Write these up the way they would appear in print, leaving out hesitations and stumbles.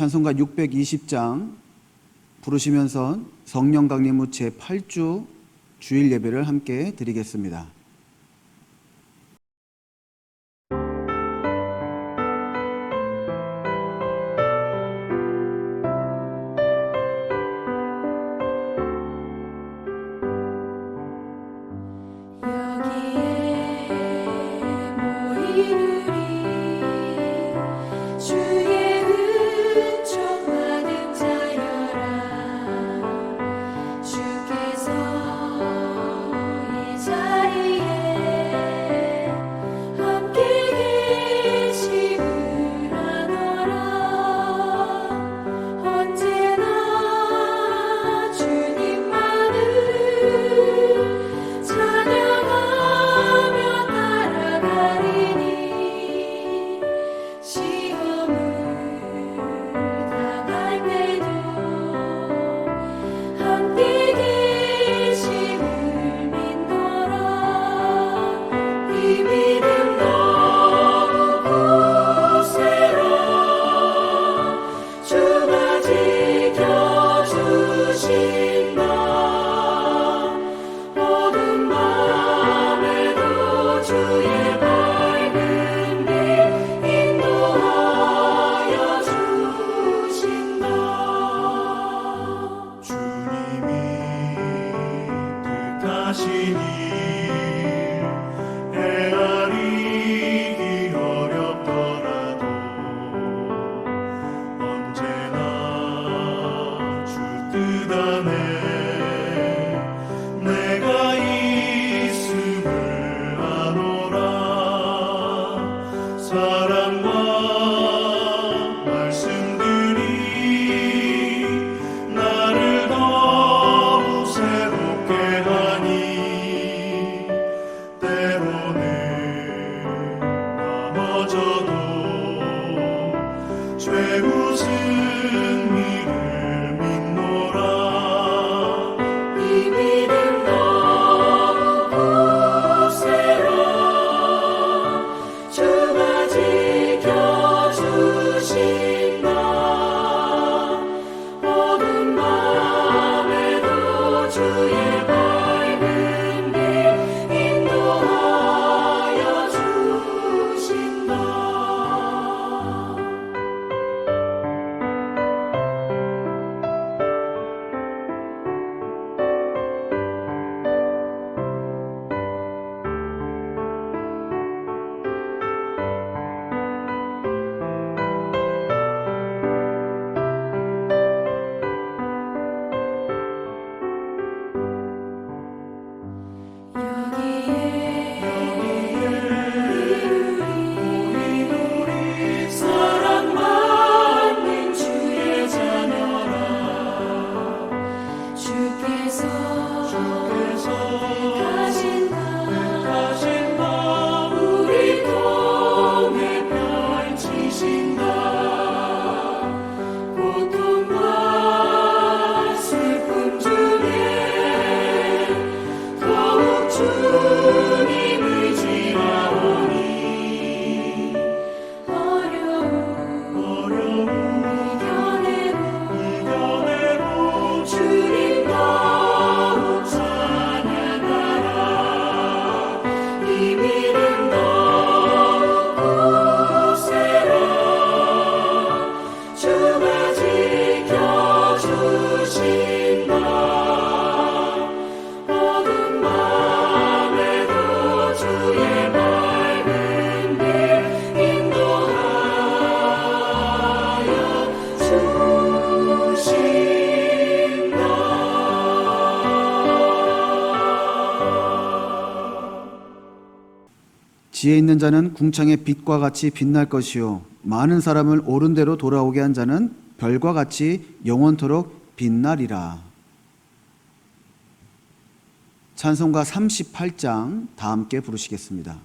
찬송가 620장 부르시면서 성령 강림 후 제8주 주일 예배를 함께 드리겠습니다. 자리 지혜 있는 자는 궁창의 빛과 같이 빛날 것이요 많은 사람을 옳은 대로 돌아오게 한 자는 별과 같이 영원토록 빛나리라. 찬송가 38장 다 함께 부르시겠습니다.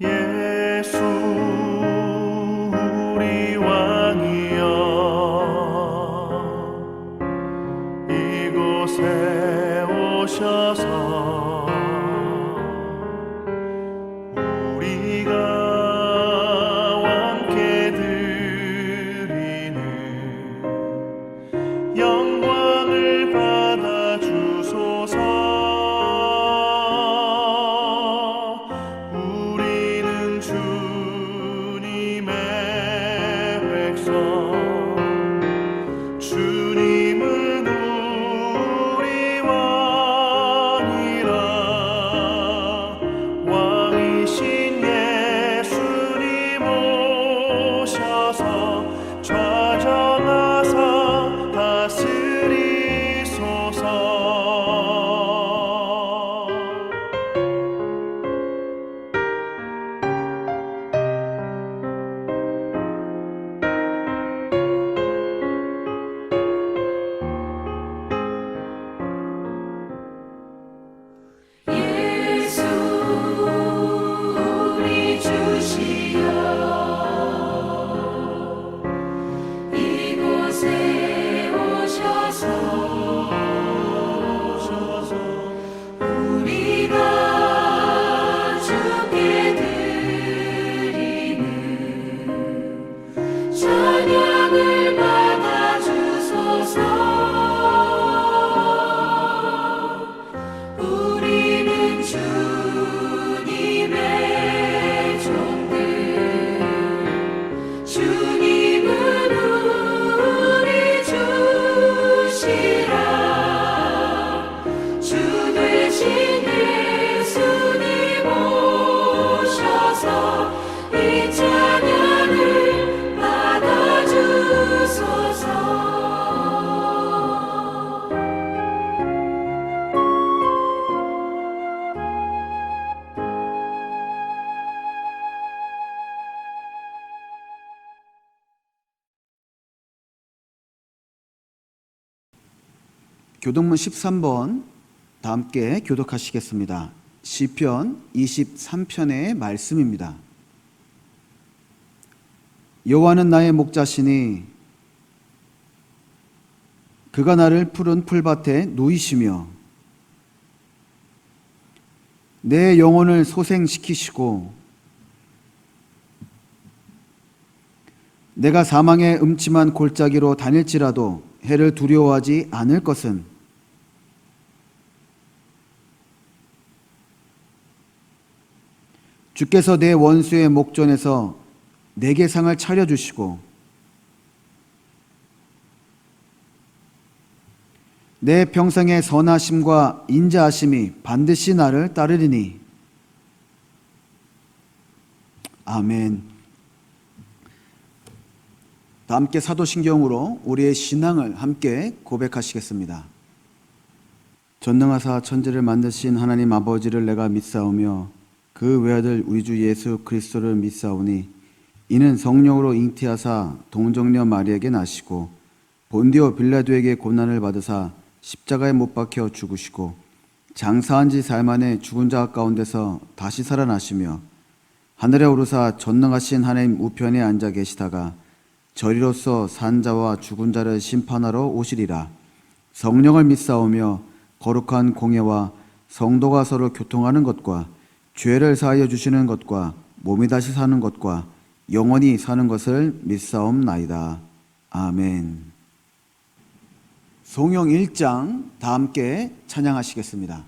예수 우리 왕이여 이곳에 오셔서 우리가 함께 드리는 영광을 받아 주소서. 주님은 우리 왕이라. 왕이신 예수님 오셔서 좌정하사 다스리소서. 교독문 13번 다 함께 교독하시겠습니다. 시편 23편의 말씀입니다. 여호와는 나의 목자시니 그가 나를 푸른 풀밭에 누이시며 내 영혼을 소생시키시고 내가 사망의 음침한 골짜기로 다닐지라도 해를 두려워하지 않을 것은 주께서 내 원수의 목전에서 내게 상을 차려주시고 내 평생의 선하심과 인자하심이 반드시 나를 따르리니. 아멘. 다 함께 사도신경으로 우리의 신앙을 함께 고백하시겠습니다. 전능하사 천지를 만드신 하나님 아버지를 내가 믿사오며 그 외아들 우리 주 예수 그리스도를 믿사오니 이는 성령으로 잉태하사 동정녀 마리에게 나시고 본디오 빌라도에게 고난을 받으사 십자가에 못 박혀 죽으시고 장사한 지 사흘 만에 죽은 자 가운데서 다시 살아나시며 하늘에 오르사 전능하신 하나님 우편에 앉아 계시다가 저리로서 산자와 죽은 자를 심판하러 오시리라. 성령을 믿사오며 거룩한 공예와 성도가 서로 교통하는 것과 죄를 사하여 주시는 것과 몸이 다시 사는 것과 영원히 사는 것을 믿사옵나이다. 아멘. 성령 1장 다 함께 찬양하시겠습니다.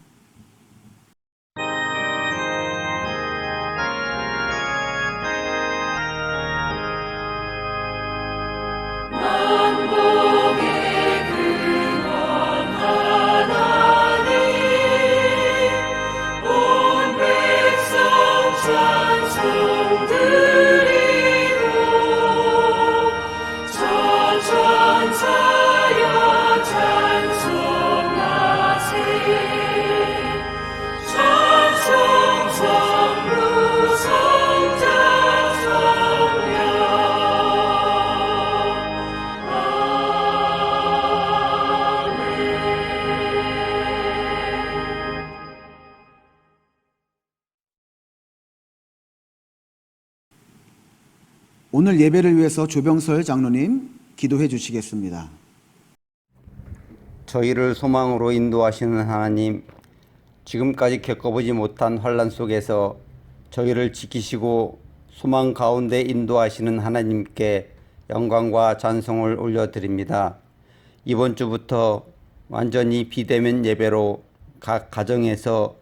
오늘 예배를 위해서 조병설 장로님 기도해 주시겠습니다. 저희를 소망으로 인도하시는 하나님, 지금까지 겪어보지 못한 환난 속에서 저희를 지키시고 소망 가운데 인도하시는 하나님께 영광과 찬송을 올려드립니다. 이번 주부터 완전히 비대면 예배로 각 가정에서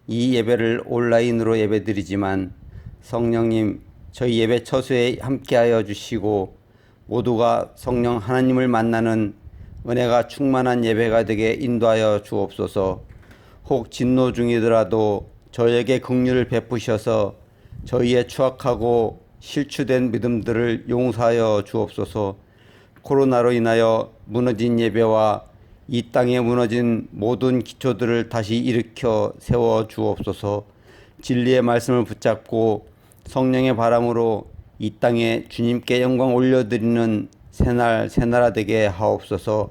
이 예배를 온라인으로 예배드리지만 성령님, 저희 예배 처소에 함께하여 주시고 모두가 성령 하나님을 만나는 은혜가 충만한 예배가 되게 인도하여 주옵소서. 혹 진노 중이더라도 저에게 긍휼을 베푸셔서 저희의 추악하고 실추된 믿음들을 용서하여 주옵소서. 코로나로 인하여 무너진 예배와 이 땅에 무너진 모든 기초들을 다시 일으켜 세워 주옵소서. 진리의 말씀을 붙잡고 성령의 바람으로 이 땅에 주님께 영광 올려드리는 새나라 되게 하옵소서.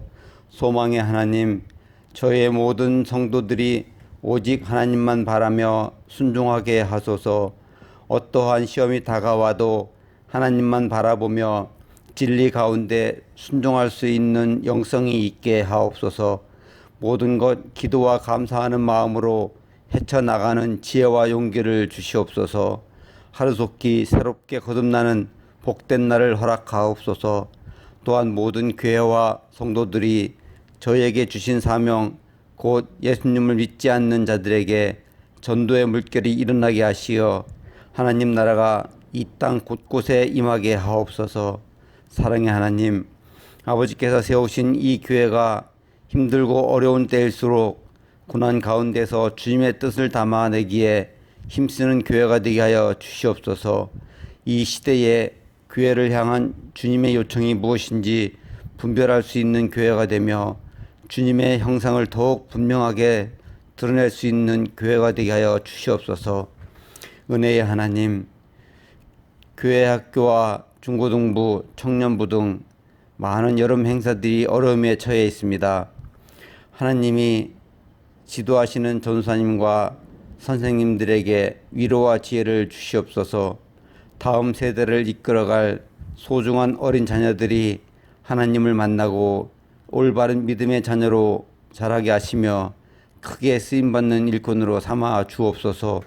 소망의 하나님, 저의 모든 성도들이 오직 하나님만 바라며 순종하게 하소서. 어떠한 시험이 다가와도 하나님만 바라보며 진리 가운데 순종할 수 있는 영성이 있게 하옵소서. 모든 것 기도와 감사하는 마음으로 헤쳐나가는 지혜와 용기를 주시옵소서. 하루속히 새롭게 거듭나는 복된 날을 허락하옵소서. 또한 모든 교회와 성도들이 저희에게 주신 사명, 곧 예수님을 믿지 않는 자들에게 전도의 물결이 일어나게 하시어 하나님 나라가 이 땅 곳곳에 임하게 하옵소서. 사랑의 하나님, 아버지께서 세우신 이 교회가 힘들고 어려운 때일수록 고난 가운데서 주님의 뜻을 담아내기에 힘쓰는 교회가 되게 하여 주시옵소서. 이 시대에 교회를 향한 주님의 요청이 무엇인지 분별할 수 있는 교회가 되며 주님의 형상을 더욱 분명하게 드러낼 수 있는 교회가 되게 하여 주시옵소서. 은혜의 하나님, 교회 학교와 중고등부, 청년부 등 많은 여름 행사들이 어려움에 처해 있습니다. 하나님이 지도하시는 전도사님과 선생님들에게 위로와 지혜를 주시옵소서. 다음 세대를 이끌어갈 소중한 어린 자녀들이 하나님을 만나고 올바른 믿음의 자녀로 자라게 하시며 크게 쓰임받는 일꾼으로 삼아 주옵소서.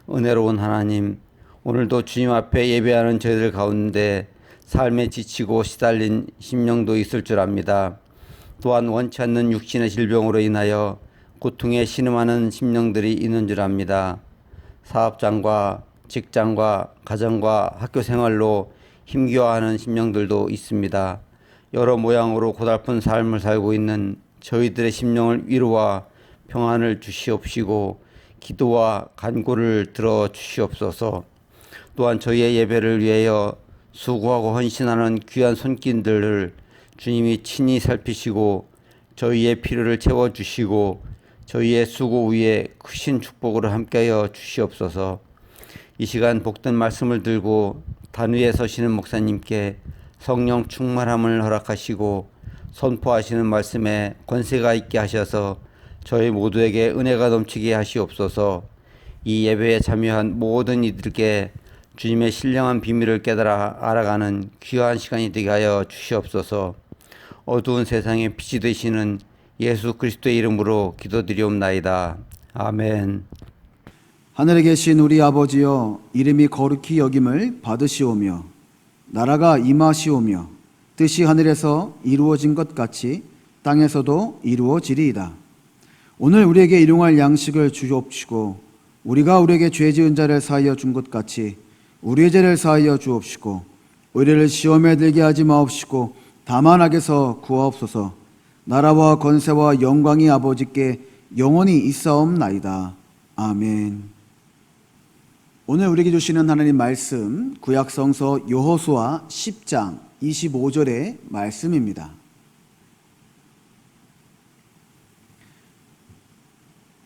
은혜로운 하나님, 오늘도 주님 앞에 예배하는 저희들 가운데 삶에 지치고 시달린 심령도 있을 줄 압니다. 또한 원치 않는 육신의 질병으로 인하여 고통에 신음하는 심령들이 있는 줄 압니다. 사업장과 직장과 가정과 학교 생활로 힘겨워하는 심령들도 있습니다. 여러 모양으로 고달픈 삶을 살고 있는 저희들의 심령을 위로와 평안을 주시옵시고 기도와 간구를 들어 주시옵소서. 또한 저희의 예배를 위하여 수고하고 헌신하는 귀한 손길들을 주님이 친히 살피시고 저희의 필요를 채워주시고 저희의 수고 위에 크신 축복으로 함께하여 주시옵소서. 이 시간 복된 말씀을 들고 단 위에 서시는 목사님께 성령 충만함을 허락하시고 선포하시는 말씀에 권세가 있게 하셔서 저희 모두에게 은혜가 넘치게 하시옵소서. 이 예배에 참여한 모든 이들께 주님의 신령한 비밀을 깨달아 알아가는 귀한 시간이 되게 하여 주시옵소서. 어두운 세상에 빛이 되시는 예수 그리스도의 이름으로 기도드리옵나이다. 아멘. 하늘에 계신 우리 아버지여, 이름이 거룩히 여김을 받으시오며 나라가 임하시오며 뜻이 하늘에서 이루어진 것 같이 땅에서도 이루어지리이다. 오늘 우리에게 일용할 양식을 주옵시고 우리가 우리에게 죄 지은 자를 사하여 준 것 같이 우리의 죄를 사하여 주옵시고 우리를 시험에 들게 하지 마옵시고 다만 악에서 구하옵소서. 나라와 권세와 영광이 아버지께 영원히 있사옵나이다. 아멘. 오늘 우리에게 주시는 하나님 말씀, 구약성서 여호수아 10장 25절의 말씀입니다.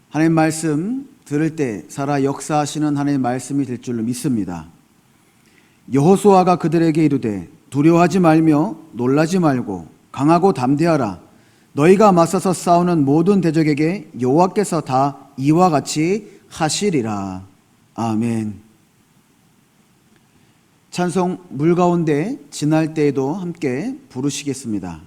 하나님 말씀 들을 때 살아 역사하시는 하나님 말씀이 될 줄로 믿습니다. 여호수아가 그들에게 이르되 두려워하지 말며 놀라지 말고 강하고 담대하라. 너희가 맞서서 싸우는 모든 대적에게 여호와께서 다 이와 같이 하시리라. 아멘. 찬송 물 가운데 지날 때에도 함께 부르시겠습니다.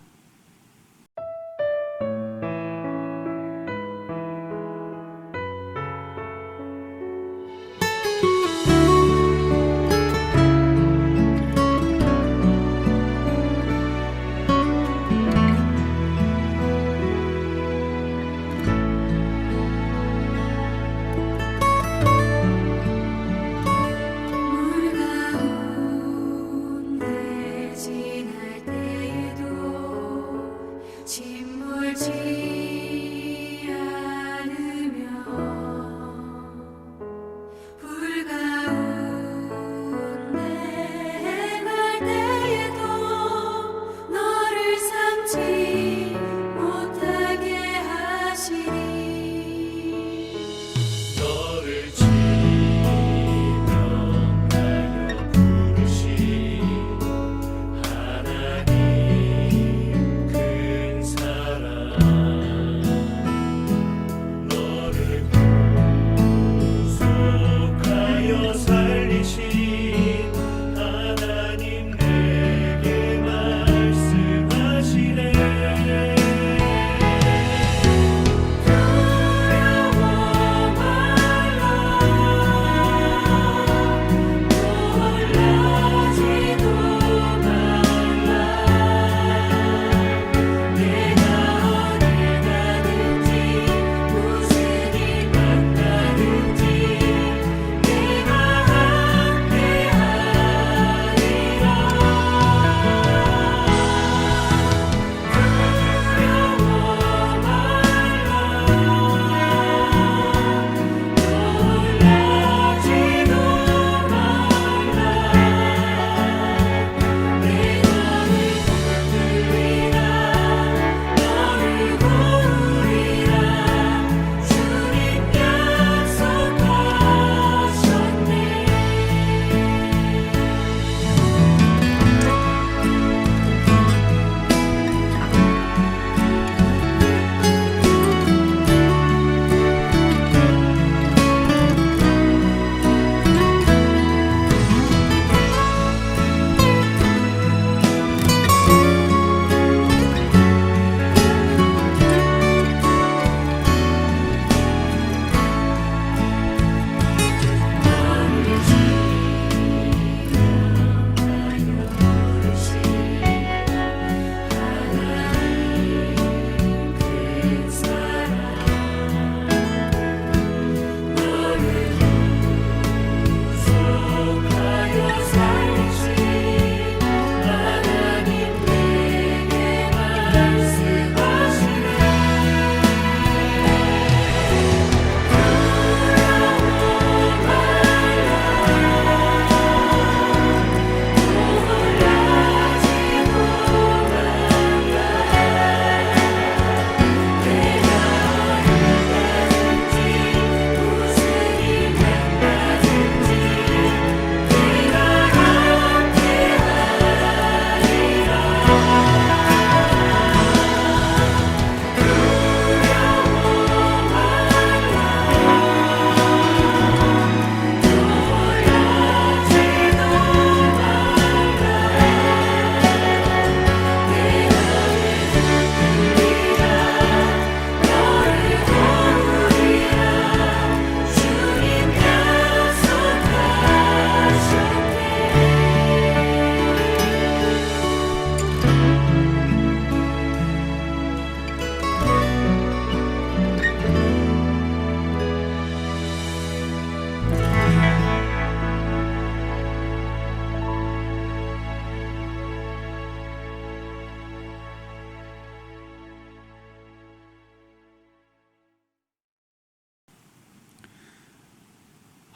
물 가운데 지날 때에도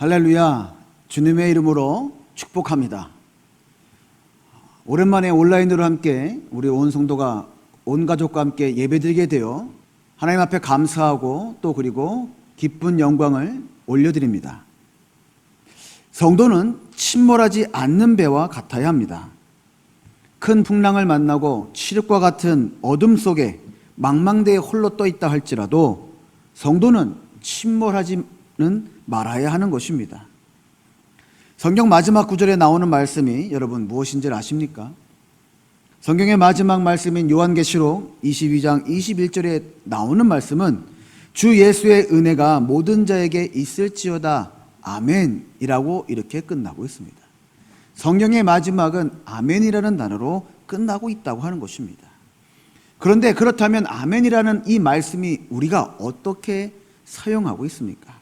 할렐루야. 주님의 이름으로 축복합니다. 오랜만에 온라인으로 함께 우리 온 성도가 온 가족과 함께 예배드리게 되어 하나님 앞에 감사하고 또 그리고 기쁜 영광을 올려드립니다. 성도는 침몰하지 않는 배와 같아야 합니다. 큰 풍랑을 만나고 칠흑과 같은 어둠 속에 망망대에 홀로 떠 있다 할지라도 성도는 침몰하지는 말아야 하는 것입니다. 성경 마지막 구절에 나오는 말씀이 여러분 무엇인지 아십니까? 성경의 마지막 말씀인 요한계시록 22장 21절에 나오는 말씀은 주 예수의 은혜가 모든 자에게 있을지어다 아멘이라고 이렇게 끝나고 있습니다. 성경의 마지막은 아멘이라는 단어로 끝나고 있다고 하는 것입니다. 그런데 그렇다면 아멘이라는 이 말씀이 우리가 어떻게 사용하고 있습니까?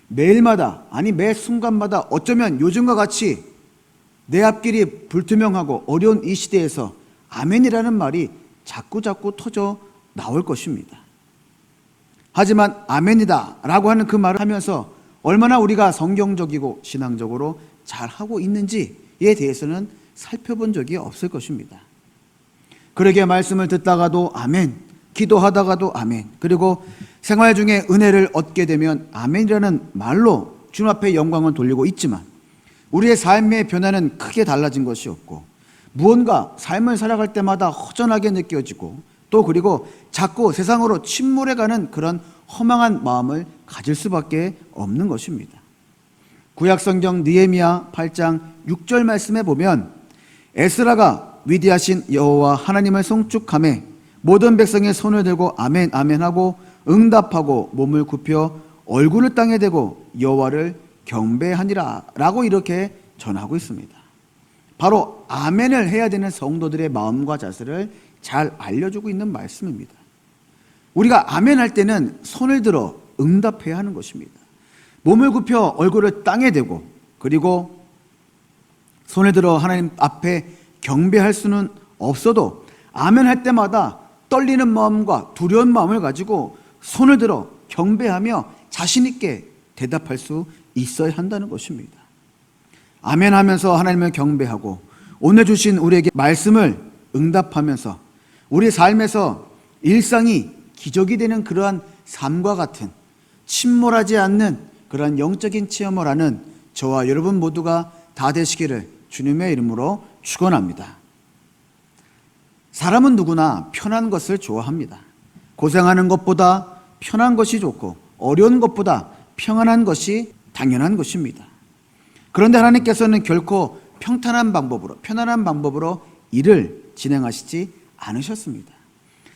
매일마다, 아니 매 순간마다 어쩌면 요즘과 같이 내 앞길이 불투명하고 어려운 이 시대에서 아멘이라는 말이 자꾸 터져 나올 것입니다. 하지만 아멘이다 라고 하는 그 말을 하면서 얼마나 우리가 성경적이고 신앙적으로 잘하고 있는지에 대해서는 살펴본 적이 없을 것입니다. 그러기에 말씀을 듣다가도 아멘, 기도하다가도 아멘, 그리고 생활 중에 은혜를 얻게 되면 아멘이라는 말로 주님 앞에 영광을 돌리고 있지만 우리의 삶의 변화는 크게 달라진 것이 없고 무언가 삶을 살아갈 때마다 허전하게 느껴지고 또 그리고 자꾸 세상으로 침몰해가는 그런 허망한 마음을 가질 수밖에 없는 것입니다. 구약성경 느헤미야 8장 6절 말씀에 보면 에스라가 위대하신 여호와 하나님을 송축하며 모든 백성의 손을 들고 아멘 아멘 하고 응답하고 몸을 굽혀 얼굴을 땅에 대고 여호와를 경배하니라 라고 이렇게 전하고 있습니다. 바로 아멘을 해야 되는 성도들의 마음과 자세를 잘 알려주고 있는 말씀입니다. 우리가 아멘 할 때는 손을 들어 응답해야 하는 것입니다. 몸을 굽혀 얼굴을 땅에 대고 그리고 손을 들어 하나님 앞에 경배할 수는 없어도 아멘 할 때마다 떨리는 마음과 두려운 마음을 가지고 손을 들어 경배하며 자신 있게 대답할 수 있어야 한다는 것입니다. 아멘 하면서 하나님을 경배하고 오늘 주신 우리에게 말씀을 응답하면서 우리 삶에서 일상이 기적이 되는 그러한 삶과 같은 침몰하지 않는 그러한 영적인 체험을 하는 저와 여러분 모두가 다 되시기를 주님의 이름으로 축원합니다. 사람은 누구나 편한 것을 좋아합니다. 고생하는 것보다 편한 것이 좋고 어려운 것보다 평안한 것이 당연한 것입니다. 그런데 하나님께서는 결코 평탄한 방법으로 편안한 방법으로 일을 진행하시지 않으셨습니다.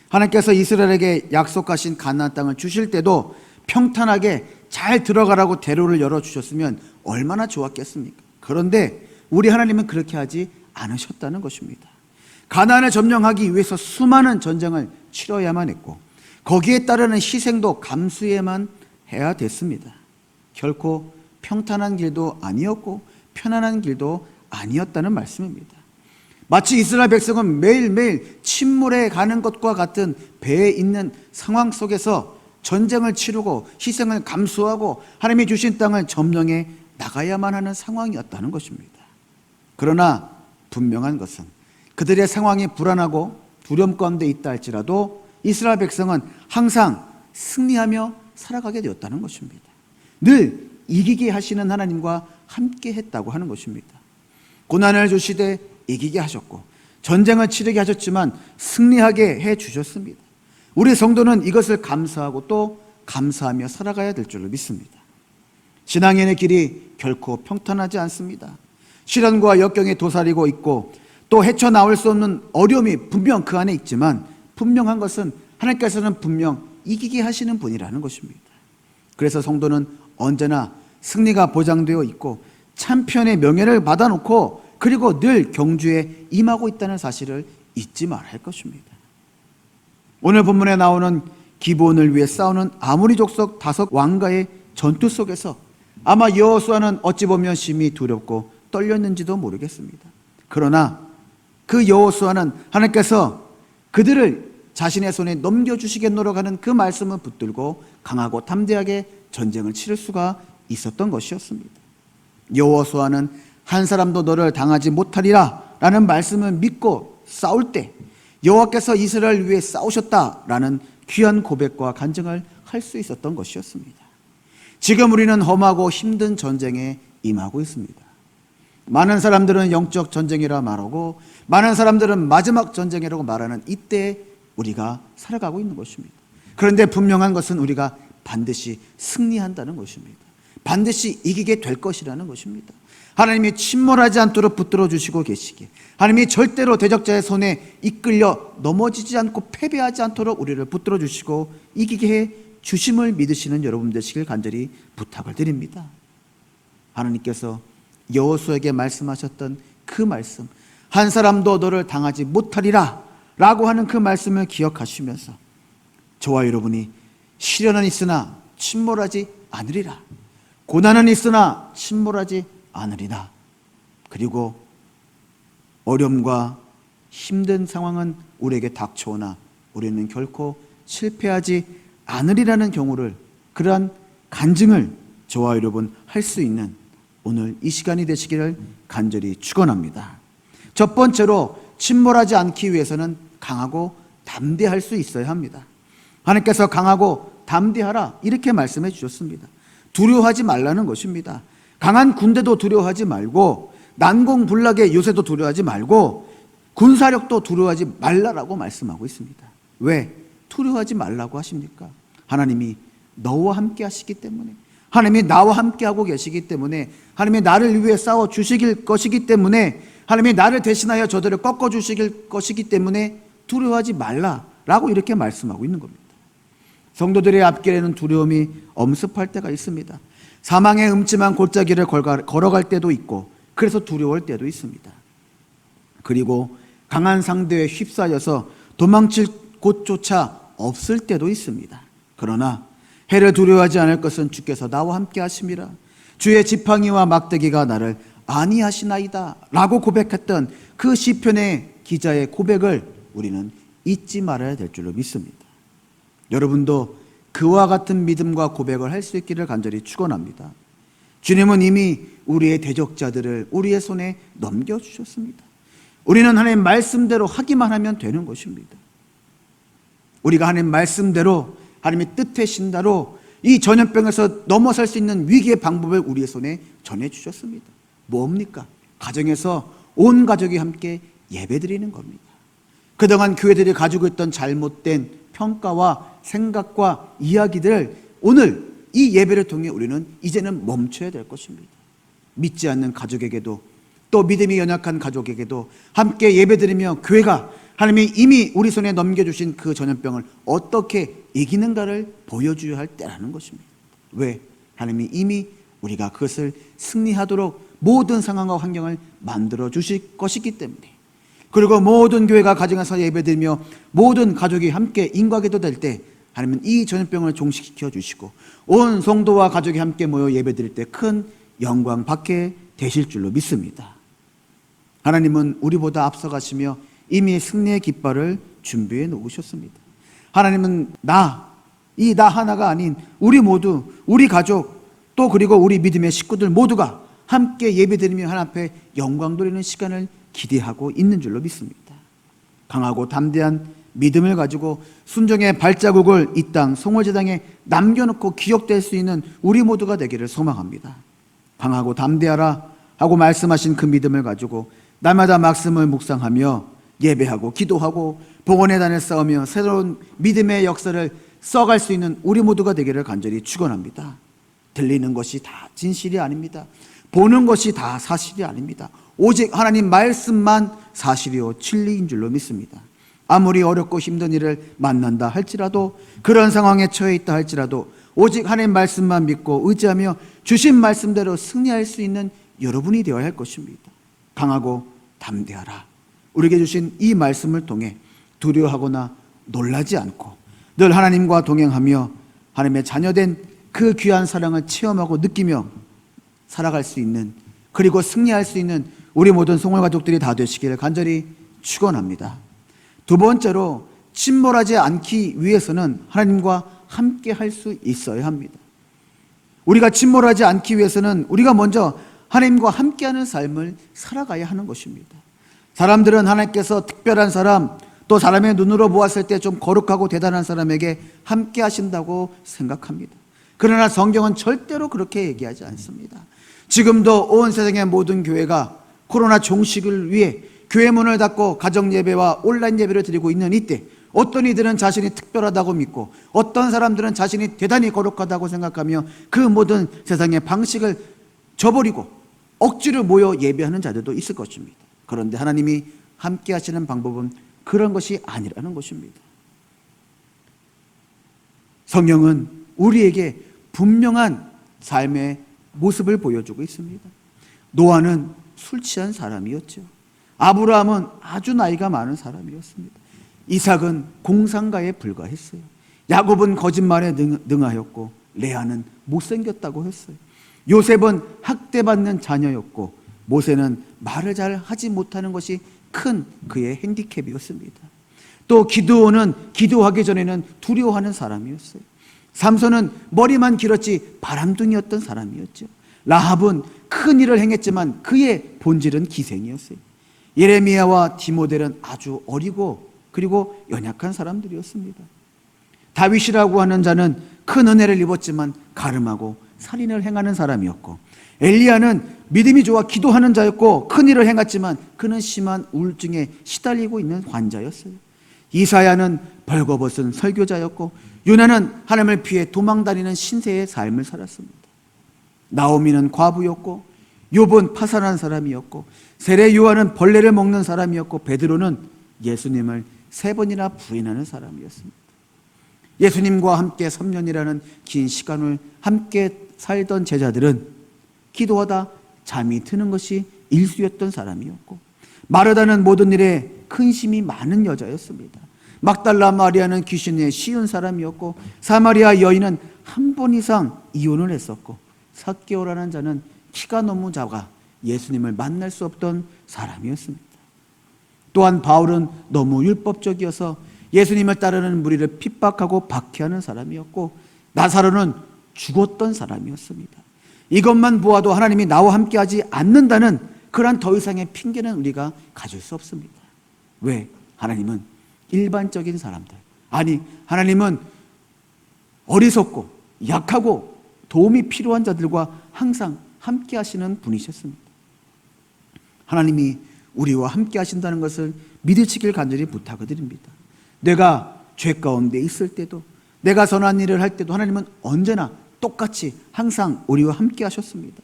하나님께서 이스라엘에게 약속하신 가나안 땅을 주실 때도 평탄하게 잘 들어가라고 대로를 열어주셨으면 얼마나 좋았겠습니까? 그런데 우리 하나님은 그렇게 하지 않으셨다는 것입니다. 가나안을 점령하기 위해서 수많은 전쟁을 치러야만 했고 거기에 따르는 희생도 감수해야만 해야 됐습니다. 결코 평탄한 길도 아니었고 편안한 길도 아니었다는 말씀입니다. 마치 이스라엘 백성은 매일매일 침몰해 가는 것과 같은 배에 있는 상황 속에서 전쟁을 치르고 희생을 감수하고 하나님이 주신 땅을 점령해 나가야만 하는 상황이었다는 것입니다. 그러나 분명한 것은 그들의 상황이 불안하고 두려움 가운데 있다 할지라도 이스라엘 백성은 항상 승리하며 살아가게 되었다는 것입니다. 늘 이기게 하시는 하나님과 함께 했다고 하는 것입니다. 고난을 주시되 이기게 하셨고 전쟁을 치르게 하셨지만 승리하게 해 주셨습니다. 우리 성도는 이것을 감사하고 또 감사하며 살아가야 될 줄로 믿습니다. 신앙인의 길이 결코 평탄하지 않습니다. 시련과 역경에 도사리고 있고 또 헤쳐나올 수 없는 어려움이 분명 그 안에 있지만 분명한 것은 하나님께서는 분명 이기게 하시는 분이라는 것입니다. 그래서 성도는 언제나 승리가 보장되어 있고 참편의 명예를 받아놓고 그리고 늘 경주에 임하고 있다는 사실을 잊지 말아야 할 것입니다. 오늘 본문에 나오는 기브온을 위해 싸우는 아모리 족속 5 왕가의 전투 속에서 아마 여호수아는 어찌 보면 심히 두렵고 떨렸는지도 모르겠습니다. 그러나 그 여호수아는 하나님께서 그들을 자신의 손에 넘겨주시겠노라 하는 그 말씀을 붙들고 강하고 담대하게 전쟁을 치를 수가 있었던 것이었습니다. 여호수아는 한 사람도 너를 당하지 못하리라 라는 말씀을 믿고 싸울 때 여호와께서 이스라엘을 위해 싸우셨다라는 귀한 고백과 간증을 할 수 있었던 것이었습니다. 지금 우리는 험하고 힘든 전쟁에 임하고 있습니다. 많은 사람들은 영적 전쟁이라 말하고 많은 사람들은 마지막 전쟁이라고 말하는 이때에 우리가 살아가고 있는 것입니다. 그런데 분명한 것은 우리가 반드시 승리한다는 것입니다. 반드시 이기게 될 것이라는 것입니다. 하나님이 침몰하지 않도록 붙들어 주시고 계시기에 하나님이 절대로 대적자의 손에 이끌려 넘어지지 않고 패배하지 않도록 우리를 붙들어 주시고 이기게 해 주심을 믿으시는 여러분 되시길 간절히 부탁을 드립니다. 하나님께서 여호수아에게 말씀하셨던 그 말씀, 한 사람도 너를 당하지 못하리라 라고 하는 그 말씀을 기억하시면서 저와 여러분이 시련은 있으나 침몰하지 않으리라, 고난은 있으나 침몰하지 않으리라, 그리고 어려움과 힘든 상황은 우리에게 닥쳐오나 우리는 결코 실패하지 않으리라는 경우를, 그러한 간증을 저와 여러분 할 수 있는 오늘 이 시간이 되시기를 간절히 축원합니다. 첫 번째로 침몰하지 않기 위해서는 강하고 담대할 수 있어야 합니다. 하나님께서 강하고 담대하라 이렇게 말씀해 주셨습니다. 두려워하지 말라는 것입니다. 강한 군대도 두려워하지 말고 난공불락의 요새도 두려워하지 말고 군사력도 두려워하지 말라라고 말씀하고 있습니다. 왜 두려워하지 말라고 하십니까? 하나님이 너와 함께 하시기 때문에, 하나님이 나와 함께 하고 계시기 때문에, 하나님이 나를 위해 싸워 주시길 것이기 때문에, 하나님이 나를 대신하여 저들을 꺾어 주시길 것이기 때문에 두려워하지 말라라고 이렇게 말씀하고 있는 겁니다. 성도들의 앞길에는 두려움이 엄습할 때가 있습니다. 사망의 음침한 골짜기를 걸어갈 때도 있고 그래서 두려울 때도 있습니다. 그리고 강한 상대에 휩싸여서 도망칠 곳조차 없을 때도 있습니다. 그러나 해를 두려워하지 않을 것은 주께서 나와 함께 하심이라, 주의 지팡이와 막대기가 나를 안위하시나이다 라고 고백했던 그 시편의 기자의 고백을 우리는 잊지 말아야 될 줄로 믿습니다. 여러분도 그와 같은 믿음과 고백을 할 수 있기를 간절히 축원합니다. 주님은 이미 우리의 대적자들을 우리의 손에 넘겨주셨습니다. 우리는 하나님 말씀대로 하기만 하면 되는 것입니다. 우리가 하나님 말씀대로, 하나님의 뜻의 신다로 이 전염병에서 넘어설 수 있는 위기의 방법을 우리의 손에 전해주셨습니다. 뭡니까? 가정에서 온 가족이 함께 예배드리는 겁니다. 그동안 교회들이 가지고 있던 잘못된 평가와 생각과 이야기들을 오늘 이 예배를 통해 우리는 이제는 멈춰야 될 것입니다. 믿지 않는 가족에게도 또 믿음이 연약한 가족에게도 함께 예배드리며 교회가 하나님이 이미 우리 손에 넘겨주신 그 전염병을 어떻게 이기는가를 보여줘야 할 때라는 것입니다. 왜? 하나님이 이미 우리가 그것을 승리하도록 모든 상황과 환경을 만들어 주실 것이기 때문에, 그리고 모든 교회가 가정에서 예배드리며 모든 가족이 함께 인과기도 될 때 하나님은 이 전염병을 종식시켜 주시고 온 성도와 가족이 함께 모여 예배드릴 때 큰 영광 받게 되실 줄로 믿습니다. 하나님은 우리보다 앞서가시며 이미 승리의 깃발을 준비해 놓으셨습니다. 하나님은 나 하나가 아닌 우리 모두, 우리 가족 또 그리고 우리 믿음의 식구들 모두가 함께 예배드리며 하나님 앞에 영광 돌리는 시간을 기대하고 있는 줄로 믿습니다. 강하고 담대한 믿음을 가지고 순종의 발자국을 이 땅 성월제당에 남겨놓고 기억될 수 있는 우리 모두가 되기를 소망합니다. 강하고 담대하라 하고 말씀하신 그 믿음을 가지고 날마다 말씀을 묵상하며 예배하고 기도하고 복원의 단을 쌓으며 새로운 믿음의 역사를 써갈 수 있는 우리 모두가 되기를 간절히 축원합니다. 들리는 것이 다 진실이 아닙니다. 보는 것이 다 사실이 아닙니다. 오직 하나님 말씀만 사실이요 진리인 줄로 믿습니다. 아무리 어렵고 힘든 일을 만난다 할지라도, 그런 상황에 처해 있다 할지라도 오직 하나님 말씀만 믿고 의지하며 주신 말씀대로 승리할 수 있는 여러분이 되어야 할 것입니다. 강하고 담대하라. 우리에게 주신 이 말씀을 통해 두려워하거나 놀라지 않고 늘 하나님과 동행하며 하나님의 자녀된 그 귀한 사랑을 체험하고 느끼며 살아갈 수 있는, 그리고 승리할 수 있는 우리 모든 송월 가족들이 다 되시기를 간절히 축원합니다. 두 번째로 침몰하지 않기 위해서는 하나님과 함께 할 수 있어야 합니다. 우리가 침몰하지 않기 위해서는 우리가 먼저 하나님과 함께하는 삶을 살아가야 하는 것입니다. 사람들은 하나님께서 특별한 사람, 또 사람의 눈으로 보았을 때 좀 거룩하고 대단한 사람에게 함께 하신다고 생각합니다. 그러나 성경은 절대로 그렇게 얘기하지 않습니다. 지금도 온 세상의 모든 교회가 코로나 종식을 위해 교회 문을 닫고 가정 예배와 온라인 예배를 드리고 있는 이때, 어떤 이들은 자신이 특별하다고 믿고 어떤 사람들은 자신이 대단히 거룩하다고 생각하며 그 모든 세상의 방식을 저버리고 억지로 모여 예배하는 자들도 있을 것입니다. 그런데 하나님이 함께 하시는 방법은 그런 것이 아니라는 것입니다. 성경은 우리에게 분명한 삶의 모습을 보여주고 있습니다. 노아는 술 취한 사람이었죠. 아브라함은 아주 나이가 많은 사람이었습니다. 이삭은 공상가에 불과했어요. 야곱은 거짓말에 능하였고 레아는 못생겼다고 했어요. 요셉은 학대받는 자녀였고 모세는 말을 잘 하지 못하는 것이 큰 그의 핸디캡이었습니다. 또 기드온은 기도하기 전에는 두려워하는 사람이었어요. 삼손은 머리만 길었지 바람둥이였던 사람이었죠. 라합은 큰 일을 행했지만 그의 본질은 기생이었어요. 예레미야와 디모데는 아주 어리고 그리고 연약한 사람들이었습니다. 다윗이라고 하는 자는 큰 은혜를 입었지만 가름하고 살인을 행하는 사람이었고, 엘리야는 믿음이 좋아 기도하는 자였고 큰 일을 행했지만 그는 심한 우울증에 시달리고 있는 환자였어요. 이사야는 벌거벗은 설교자였고 요나는 하나님을 피해 도망다니는 신세의 삶을 살았습니다. 나오미는 과부였고 욥은 파산한 사람이었고 세례 요한은 벌레를 먹는 사람이었고 베드로는 예수님을 3번이나 부인하는 사람이었습니다. 예수님과 함께 3년이라는 긴 시간을 함께 살던 제자들은 기도하다 잠이 드는 것이 일수였던 사람이었고, 마르다는 모든 일에 근심이 많은 여자였습니다. 막달라 마리아는 귀신에 쉬운 사람이었고 사마리아 여인은 한 번 이상 이혼을 했었고 삭개오라는 자는 키가 너무 작아 예수님을 만날 수 없던 사람이었습니다. 또한 바울은 너무 율법적이어서 예수님을 따르는 무리를 핍박하고 박해하는 사람이었고 나사로는 죽었던 사람이었습니다. 이것만 보아도 하나님이 나와 함께하지 않는다는 그러한 더 이상의 핑계는 우리가 가질 수 없습니다. 왜? 하나님은 일반적인 사람들, 아니 하나님은 어리석고 약하고 도움이 필요한 자들과 항상 함께 하시는 분이셨습니다. 하나님이 우리와 함께 하신다는 것을 믿으시길 간절히 부탁을 드립니다. 내가 죄 가운데 있을 때도, 내가 선한 일을 할 때도 하나님은 언제나 똑같이 항상 우리와 함께 하셨습니다.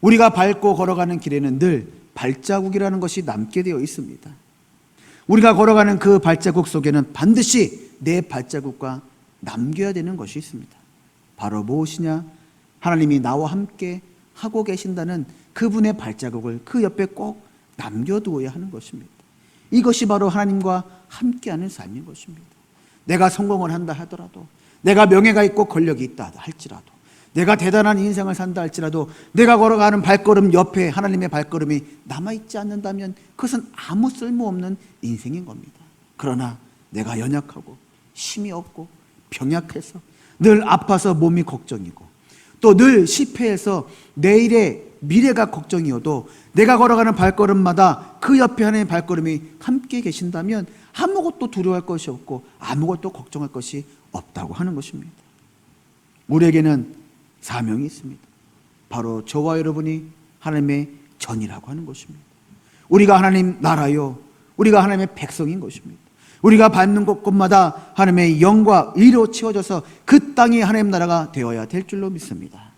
우리가 밟고 걸어가는 길에는 늘 발자국이라는 것이 남게 되어 있습니다. 우리가 걸어가는 그 발자국 속에는 반드시 내 발자국과 남겨야 되는 것이 있습니다. 바로 무엇이냐? 하나님이 나와 함께 하고 계신다는 그분의 발자국을 그 옆에 꼭 남겨두어야 하는 것입니다. 이것이 바로 하나님과 함께하는 삶인 것입니다. 내가 성공을 한다 하더라도, 내가 명예가 있고 권력이 있다 할지라도, 내가 대단한 인생을 산다 할지라도 내가 걸어가는 발걸음 옆에 하나님의 발걸음이 남아있지 않는다면 그것은 아무 쓸모없는 인생인 겁니다. 그러나 내가 연약하고 힘이 없고 병약해서 늘 아파서 몸이 걱정이고 또 늘 실패해서 내일의 미래가 걱정이어도 내가 걸어가는 발걸음마다 그 옆에 하나님의 발걸음이 함께 계신다면 아무것도 두려워할 것이 없고 아무것도 걱정할 것이 없다고 하는 것입니다. 우리에게는 사명이 있습니다. 바로 저와 여러분이 하나님의 전이라고 하는 것입니다. 우리가 하나님 나라요, 우리가 하나님의 백성인 것입니다. 우리가 밟는 곳곳마다 하나님의 영과 의로 채워져서 그 땅이 하나님 나라가 되어야 될 줄로 믿습니다.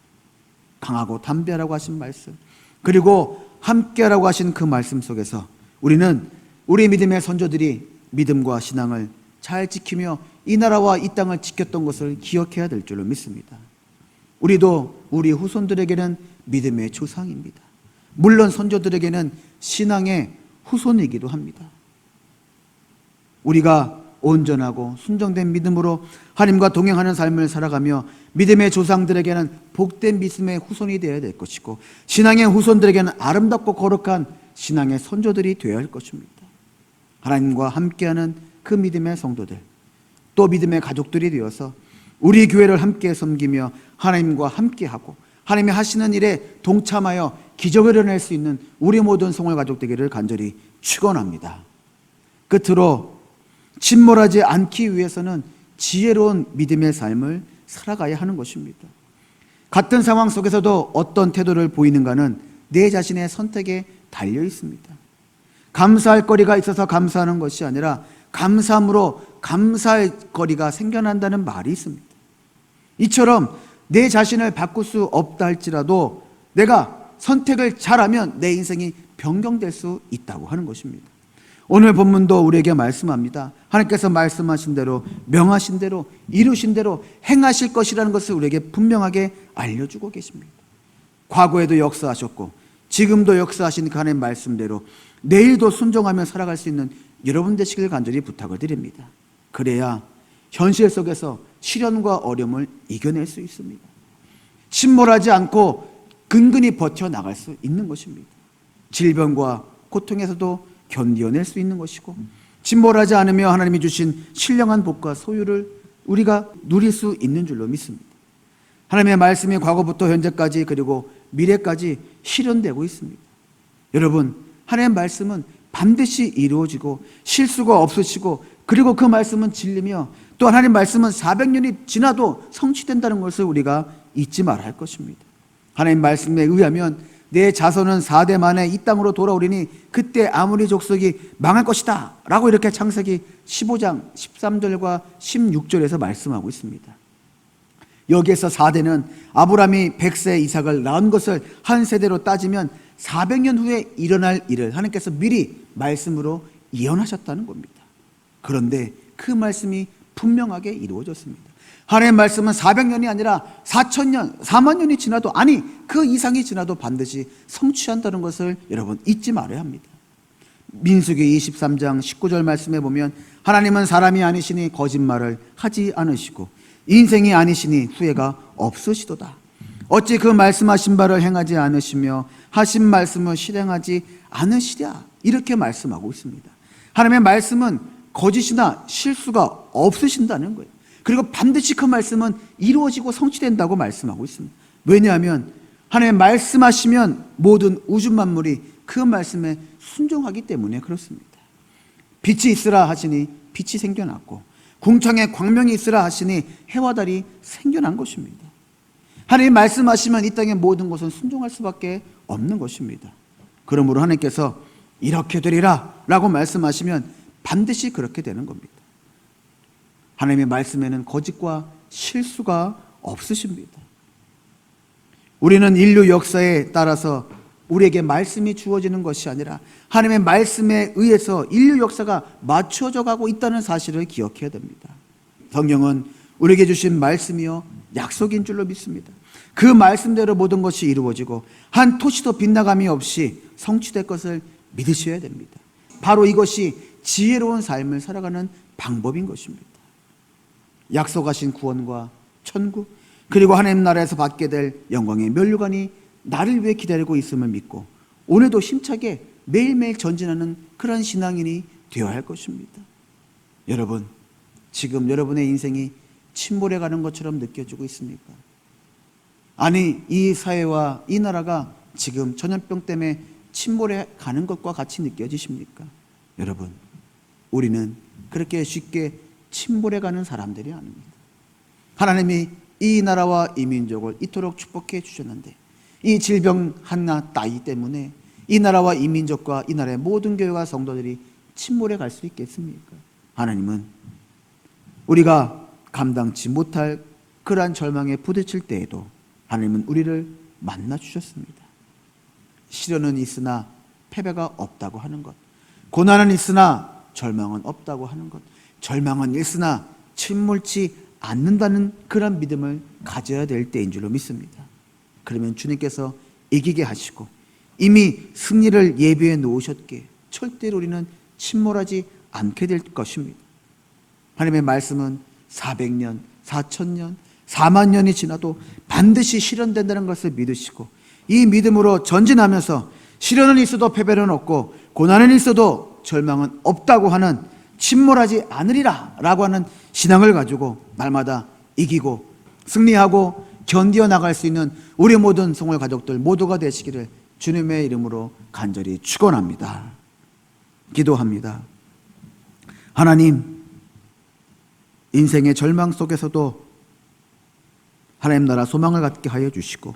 강하고 담대하라고 하신 말씀, 그리고 함께하라고 하신 그 말씀 속에서 우리는 우리 믿음의 선조들이 믿음과 신앙을 잘 지키며 이 나라와 이 땅을 지켰던 것을 기억해야 될 줄로 믿습니다. 우리도 우리 후손들에게는 믿음의 조상입니다. 물론 선조들에게는 신앙의 후손이기도 합니다. 우리가 온전하고 순정된 믿음으로 하나님과 동행하는 삶을 살아가며 믿음의 조상들에게는 복된 믿음의 후손이 되어야 될 것이고 신앙의 후손들에게는 아름답고 거룩한 신앙의 선조들이 되어야 할 것입니다. 하나님과 함께하는 그 믿음의 성도들, 또 믿음의 가족들이 되어서 우리 교회를 함께 섬기며 하나님과 함께하고 하나님이 하시는 일에 동참하여 기적을 이뤄낼 수 있는 우리 모든 성월 가족 되기를 간절히 축원합니다. 끝으로 침몰하지 않기 위해서는 지혜로운 믿음의 삶을 살아가야 하는 것입니다. 같은 상황 속에서도 어떤 태도를 보이는가는 내 자신의 선택에 달려 있습니다. 감사할 거리가 있어서 감사하는 것이 아니라 감사함으로 감사할 거리가 생겨난다는 말이 있습니다. 이처럼 내 자신을 바꿀 수 없다 할지라도 내가 선택을 잘하면 내 인생이 변경될 수 있다고 하는 것입니다. 오늘 본문도 우리에게 말씀합니다. 하나님께서 말씀하신 대로, 명하신 대로, 이루신 대로 행하실 것이라는 것을 우리에게 분명하게 알려주고 계십니다. 과거에도 역사하셨고 지금도 역사하신 그 하나님의 말씀대로 내일도 순종하며 살아갈 수 있는 여러분 되시길 간절히 부탁을 드립니다. 그래야 현실 속에서 시련과 어려움을 이겨낼 수 있습니다. 침몰하지 않고 근근히 버텨나갈 수 있는 것입니다. 질병과 고통에서도 견뎌낼 수 있는 것이고 침몰하지 않으며 하나님이 주신 신령한 복과 소유를 우리가 누릴 수 있는 줄로 믿습니다. 하나님의 말씀이 과거부터 현재까지 그리고 미래까지 실현되고 있습니다. 여러분, 하나님의 말씀은 반드시 이루어지고 실수가 없으시고 그리고 그 말씀은 진리며 또 하나님의 말씀은 400년이 지나도 성취된다는 것을 우리가 잊지 말아야 할 것입니다. 하나님의 말씀에 의하면 내 자손은 4대 만에 이 땅으로 돌아오리니 그때 아무리 족속이 망할 것이다 라고 이렇게 창세기 15장 13절과 16절에서 말씀하고 있습니다. 여기에서 4대는 아브라함이 100세 이삭을 낳은 것을 한 세대로 따지면 400년 후에 일어날 일을 하나님께서 미리 말씀으로 예언하셨다는 겁니다. 그런데 그 말씀이 분명하게 이루어졌습니다. 하나님의 말씀은 400년이 아니라 4,000년, 4만 년이 지나도 아니 그 이상이 지나도 반드시 성취한다는 것을 여러분 잊지 말아야 합니다. 민수기 23장 19절 말씀에 보면 하나님은 사람이 아니시니 거짓말을 하지 않으시고 인생이 아니시니 후회가 없으시도다. 어찌 그 말씀하신 바를 행하지 않으시며 하신 말씀을 실행하지 않으시랴 이렇게 말씀하고 있습니다. 하나님의 말씀은 거짓이나 실수가 없으신다는 거예요. 그리고 반드시 그 말씀은 이루어지고 성취된다고 말씀하고 있습니다. 왜냐하면 하나님 말씀하시면 모든 우주 만물이 그 말씀에 순종하기 때문에 그렇습니다. 빛이 있으라 하시니 빛이 생겨났고 궁창에 광명이 있으라 하시니 해와 달이 생겨난 것입니다. 하나님 말씀하시면 이 땅의 모든 것은 순종할 수밖에 없는 것입니다. 그러므로 하나님께서 이렇게 되리라 라고 말씀하시면 반드시 그렇게 되는 겁니다. 하나님의 말씀에는 거짓과 실수가 없으십니다. 우리는 인류 역사에 따라서 우리에게 말씀이 주어지는 것이 아니라 하나님의 말씀에 의해서 인류 역사가 맞춰져 가고 있다는 사실을 기억해야 됩니다. 성경은 우리에게 주신 말씀이요 약속인 줄로 믿습니다. 그 말씀대로 모든 것이 이루어지고 한 토시도 빗나감이 없이 성취될 것을 믿으셔야 됩니다. 바로 이것이 지혜로운 삶을 살아가는 방법인 것입니다. 약속하신 구원과 천국 그리고 하나님 나라에서 받게 될 영광의 면류관이 나를 위해 기다리고 있음을 믿고 오늘도 힘차게 매일매일 전진하는 그런 신앙인이 되어야 할 것입니다. 여러분, 지금 여러분의 인생이 침몰해 가는 것처럼 느껴지고 있습니까? 아니, 이 사회와 이 나라가 지금 전염병 때문에 침몰해 가는 것과 같이 느껴지십니까? 여러분, 우리는 그렇게 쉽게 침몰해 가는 사람들이 아닙니다. 하나님이 이 나라와 이 민족을 이토록 축복해 주셨는데 이 질병 하나 따위 때문에 이 나라와 이 민족과 이 나라의 모든 교회와 성도들이 침몰해 갈 수 있겠습니까? 하나님은 우리가 감당치 못할 그러한 절망에 부딪힐 때에도 하나님은 우리를 만나 주셨습니다. 시련은 있으나 패배가 없다고 하는 것, 고난은 있으나 절망은 없다고 하는 것, 절망은 있으나 침몰치 않는다는 그런 믿음을 가져야 될 때인 줄로 믿습니다. 그러면 주님께서 이기게 하시고 이미 승리를 예비해 놓으셨기에 절대로 우리는 침몰하지 않게 될 것입니다. 하나님의 말씀은 400년, 4,000년, 4만 년이 지나도 반드시 실현된다는 것을 믿으시고 이 믿음으로 전진하면서 시련은 있어도 패배는 없고 고난은 있어도 절망은 없다고 하는 침몰하지 않으리라 라고 하는 신앙을 가지고 날마다 이기고 승리하고 견디어 나갈 수 있는 우리 모든 성월 가족들 모두가 되시기를 주님의 이름으로 간절히 축원합니다. 기도합니다. 하나님, 인생의 절망 속에서도 하나님 나라 소망을 갖게 하여 주시고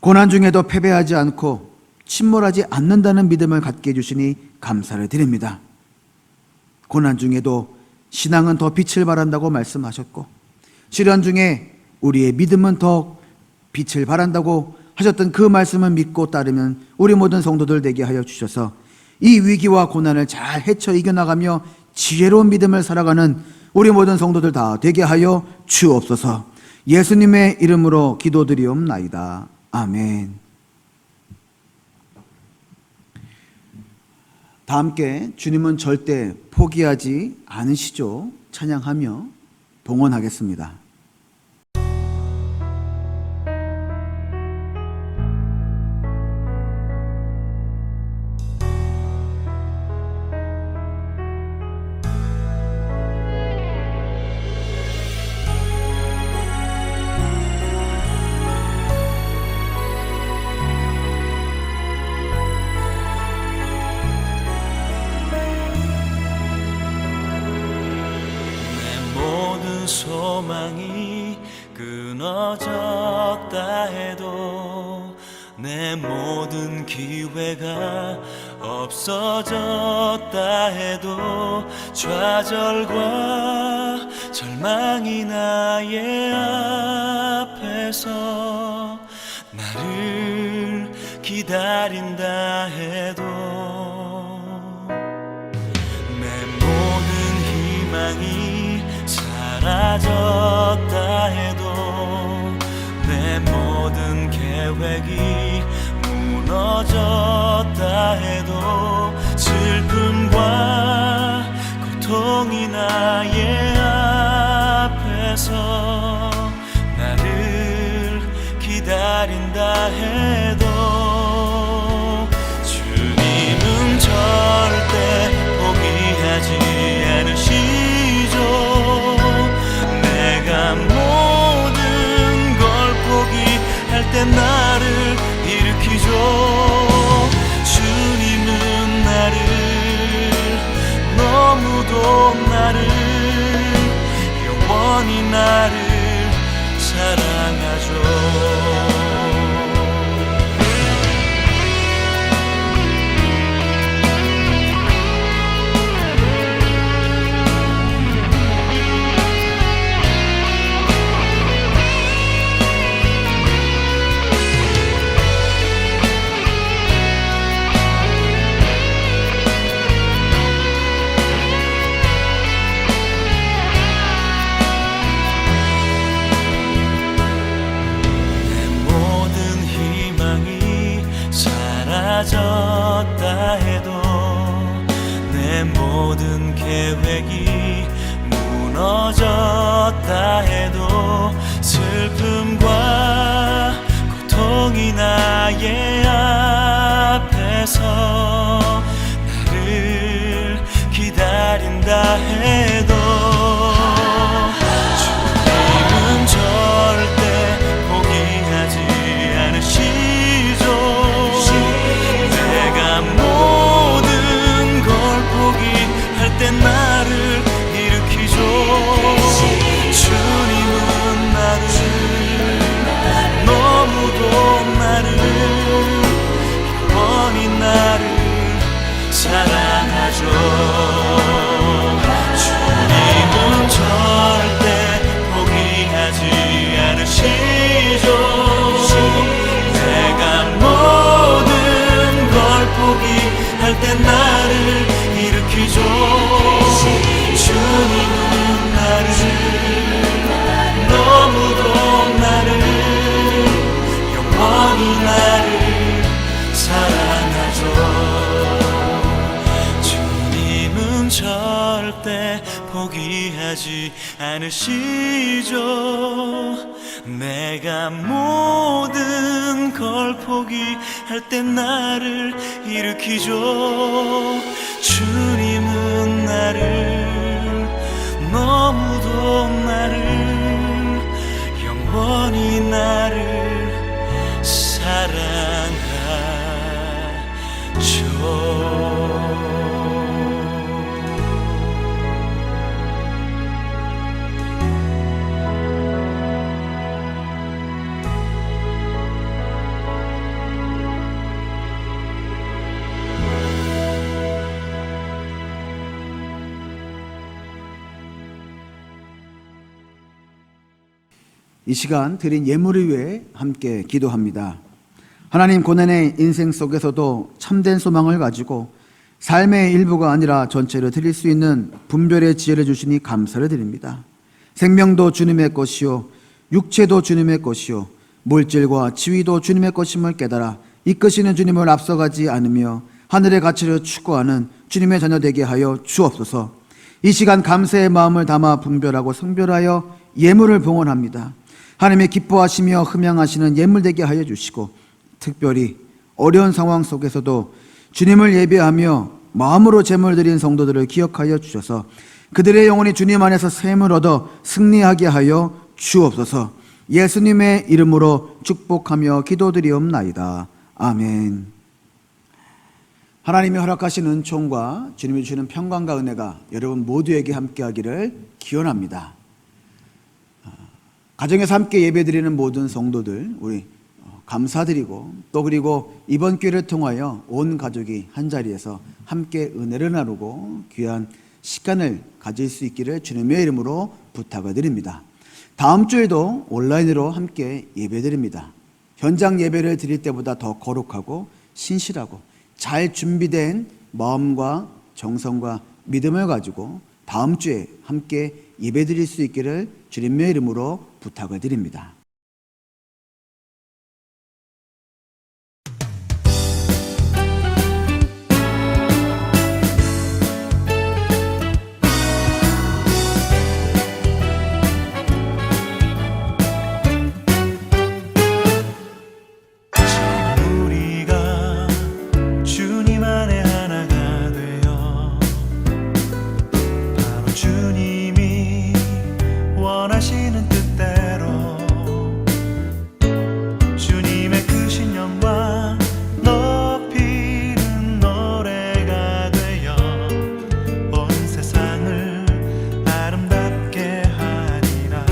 고난 중에도 패배하지 않고 침몰하지 않는다는 믿음을 갖게 해주시니 감사를 드립니다. 고난 중에도 신앙은 더 빛을 발한다고 말씀하셨고 시련 중에 우리의 믿음은 더 빛을 발한다고 하셨던 그 말씀을 믿고 따르면 우리 모든 성도들 되게 하여 주셔서 이 위기와 고난을 잘 헤쳐 이겨나가며 지혜로운 믿음을 살아가는 우리 모든 성도들 다 되게 하여 주옵소서. 예수님의 이름으로 기도드리옵나이다. 아멘. 다 함께 주님은 절대 포기하지 않으시죠 찬양하며 봉헌하겠습니다. 소망이 끊어졌다 해도 내 모든 기회가 없어졌다 해도 좌절과 절망이 나의 앞에서 나를 기다린다 해도 내 모든 희망이 사라졌다 해도 내 모든 계획이 무너졌다 해도 슬픔과 고통이 나의 앞에서 나를 기다린다 해도 주님은 절대 포기하지 않으시죠. 모든 걸 포기할 때 나를 일으키죠. 주님은 나를 너무도 나를 영원히 나를 사랑하죠. 사라졌다 해도 내 모든 계획이 무너졌다 해도 슬픔과 고통이 나의 앞에서 나를 기다린다 해도 주님은 절대 포기하지 않으시죠. 모든 걸 포기할 때 나를 일으키죠. 주님은 나를 너무도 나를 영원히 나를 사랑하죠. 주님은 절대 포기하지 않으시죠. 내가 모든 포기할 때 나를 일으키죠. 주님은 나를 너무도 나를 영원히 나를 사랑하죠. 주님은 절대 포기하지 않으시죠. 내가 모든 걸 포기할 때 나를 일으키죠. 주님은 나를 너무도 나를 이 시간 드린 예물을 위해 함께 기도합니다. 하나님, 고난의 인생 속에서도 참된 소망을 가지고 삶의 일부가 아니라 전체를 드릴 수 있는 분별의 지혜를 주시니 감사를 드립니다. 생명도 주님의 것이요 육체도 주님의 것이요 물질과 지위도 주님의 것임을 깨달아 이끄시는 주님을 앞서가지 않으며 하늘의 가치를 추구하는 주님의 자녀 되게 하여 주옵소서. 이 시간 감사의 마음을 담아 분별하고 성별하여 예물을 봉헌합니다. 하나님의 기뻐하시며 흠양하시는 예물 되게 하여 주시고, 특별히 어려운 상황 속에서도 주님을 예배하며 마음으로 제물 드린 성도들을 기억하여 주셔서 그들의 영혼이 주님 안에서 샘을 얻어 승리하게 하여 주옵소서. 예수님의 이름으로 축복하며 기도드리옵나이다. 아멘. 하나님이 허락하시는 은총과 주님이 주시는 평강과 은혜가 여러분 모두에게 함께하기를 기원합니다. 가정에서 함께 예배드리는 모든 성도들 우리 감사드리고, 또 그리고 이번 기회를 통하여 온 가족이 한자리에서 함께 은혜를 나누고 귀한 시간을 가질 수 있기를 주님의 이름으로 부탁을 드립니다. 다음 주에도 온라인으로 함께 예배드립니다. 현장 예배를 드릴 때보다 더 거룩하고 신실하고 잘 준비된 마음과 정성과 믿음을 가지고 다음 주에 함께 예배드릴 수 있기를 주님의 이름으로 부탁을 드립니다. 원하시는 뜻대로 주님의 그 신령과 높이는 노래가 되어 온 세상을 아름답게 하리라.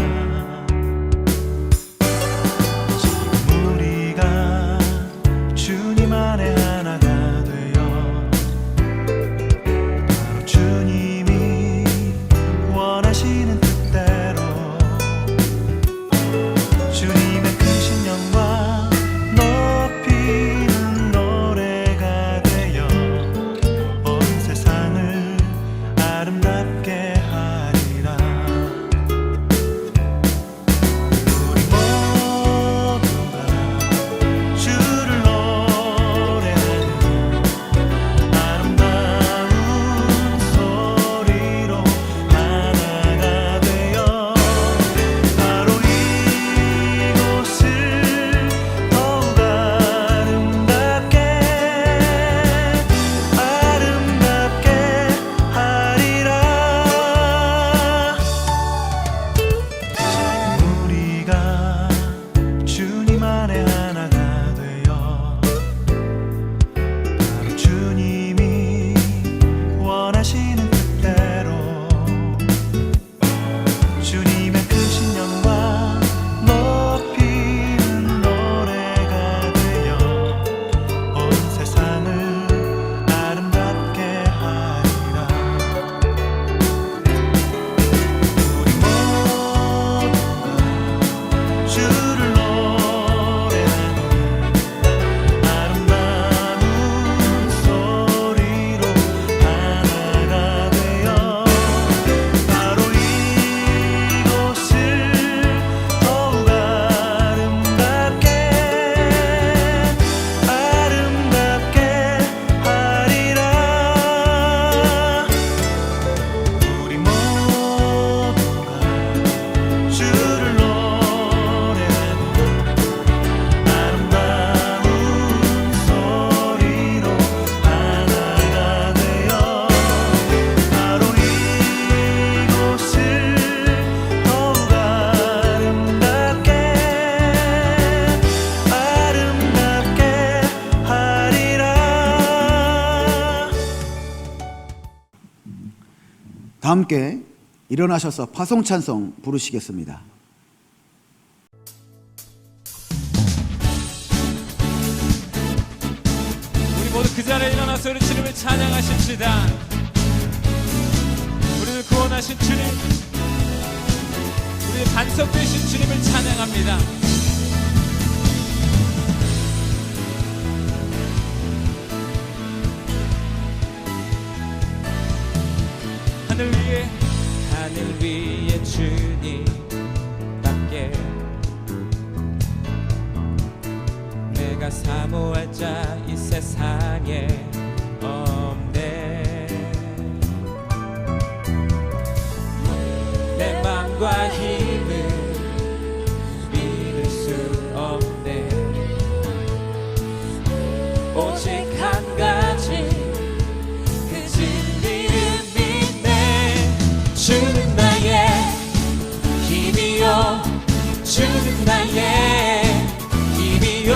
지금 우리가 주님 안에 하나가 되어 바로 주님이 원하시는 뜻대로 주님의 크신 영광 높이는 노래가 되어 온 세상을 아름답게 하리라. 우리 모두가 주를 노래하는 아름다운 소리로 하나가 되어 바로 이곳을 더욱 아름답게 하리라. 지금 우리가 주님 안에 하나가 되어 바로 주님이 원하시는 뜻대로 주님의 크신 영광 높이는 노래가 되어 온 세상을 아름답게 하리라. 우리 모두가 주를 노래하는 아름다운 소리로 하나가 되어 바로 이곳을 더욱 아름답게 하리라. 우리 모두가 주를 노래하는 아름다운 소리로 하나가 되어 바로 이곳을 더욱 아름답게 하리라. 다 함께 일어나셔서 파송찬송 부르시겠습니다. 우리 모두 그 자리에 일어나서 우리 주님을 찬양하십시다. 우리를 구원하신 주님, 우리의 반석 되신 주님을 찬양합니다. 하늘 위에 주님밖에 내가 사모할 자 이 세상에 없네. 내 맘과 힘을 믿을 수 없네. 오직 한 가지 그 진리를 믿네. 주는 나의 힘이요, 주는 나의 힘이요,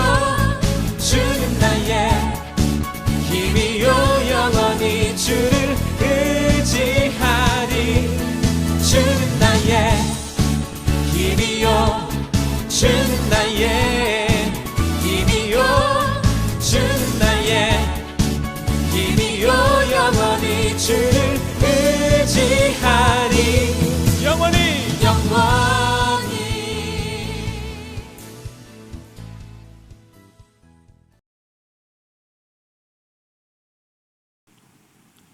주는 나의 힘이요, 영원히 주를 의지하리. 주는 나의 힘이요, 주는 나의 힘이요, 주는 나의 힘이요, 영원히 주를 의지하리. 영원히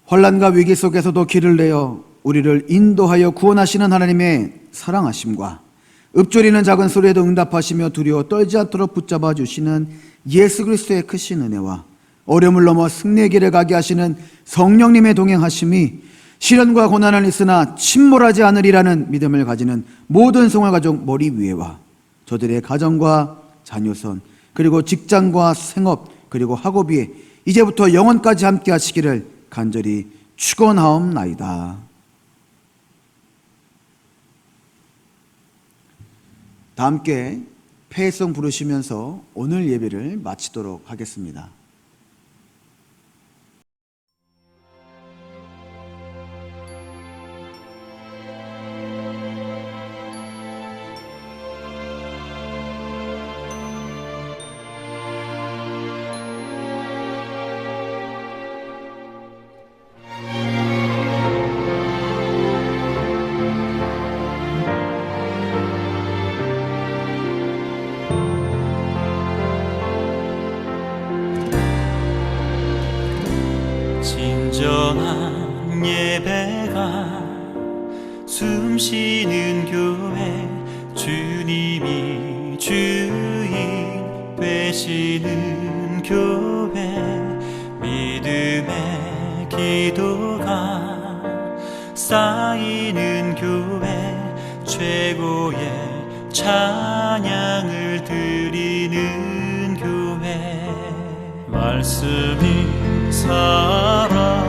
환난과 위기 속에서도 길을 내어 우리를 인도하여 구원하시는 하나님의 사랑하심과 읊조리는 작은 소리에도 응답하시며 두려워 떨지 않도록 붙잡아 주시는 예수 그리스도의 크신 은혜와 어려움을 넘어 승리의 길을 가게 하시는 성령님의 동행하심이 시련과 고난은 있으나 침몰하지 않으리라는 믿음을 가지는 모든 성화가족 머리 위에와 저들의 가정과 자녀선 그리고 직장과 생업 그리고 학업 위에 이제부터 영원까지 함께 하시기를 간절히 축원하옵나이다. 다 함께 폐송 부르시면서 오늘 예배를 마치도록 하겠습니다. 진정한 예배가 숨쉬는 교회, 주님이 주인 되시는 교회, 믿음의 기도가 쌓이는 교회, 최고의 찬양을 드리는 교회. 말씀이 살아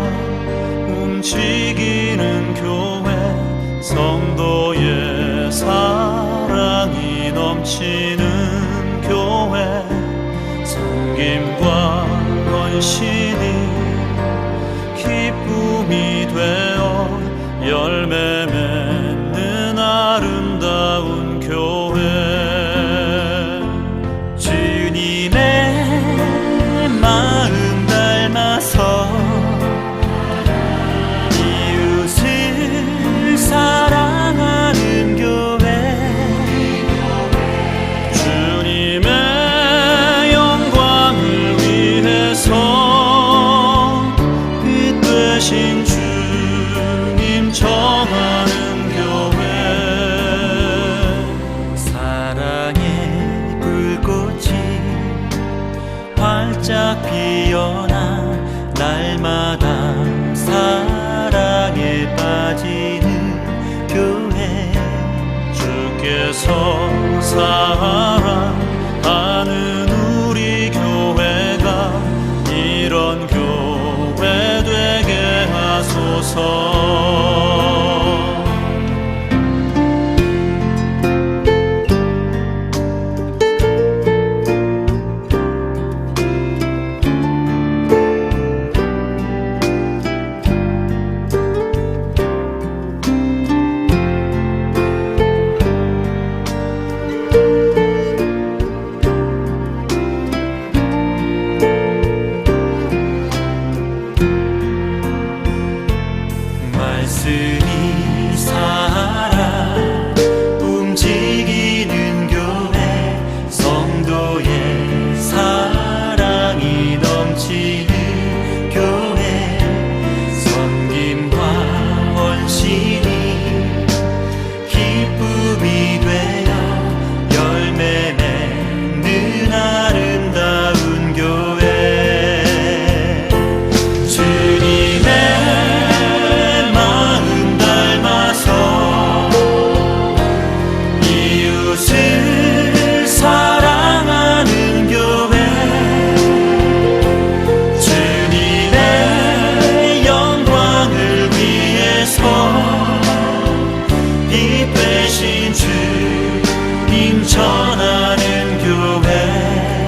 움직이는 교회, 성도의 사랑이 넘치는 교회, 섬김과 헌신이 기쁨이 되어 열매 맺는 아름다운 교회. 주님의 마음 닮아서 이웃을 사랑하는 교회, 주님의 영광을 위해서 빛 되신 주님 정하는 교회. 사랑의 불꽃이 활짝 피어나 날마다 사랑에 빠지는 교회, 주께서 사랑하는 우리 교회가 이런 교회 되게 하소서. 대신 주님 전하는 교회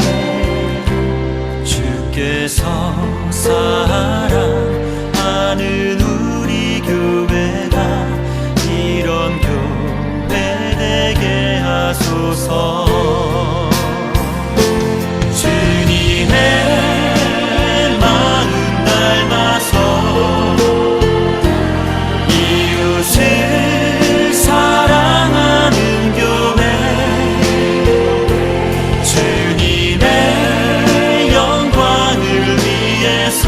주께서 사랑하는 우리 교회가 이런 교회 되게 하소서. 주님의 마음 닮아서 이웃을 사랑하는 교회 주님의 영광을 위해서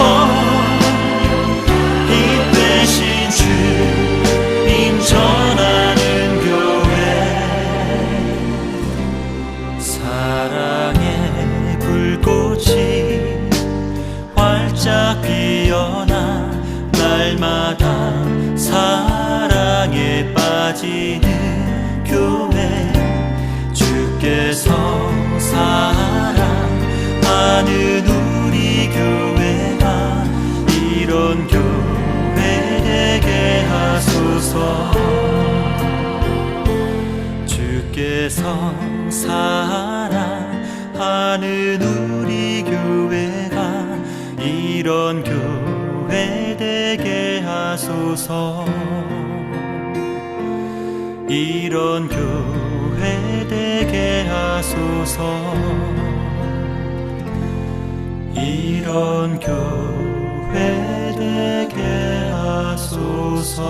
이 대신 주님 전하는 교회 사랑의 불꽃이 활짝 피어나 날마다 사랑에 빠지는 교회 주께서 사랑하는 우리 교회가 이런 교회 되게 하소서. 주께서 사랑하는 우리 교회가 이런 교회 되게 하소서. 이런 교회 되게 하소서. 이런 교회 되게 하소서.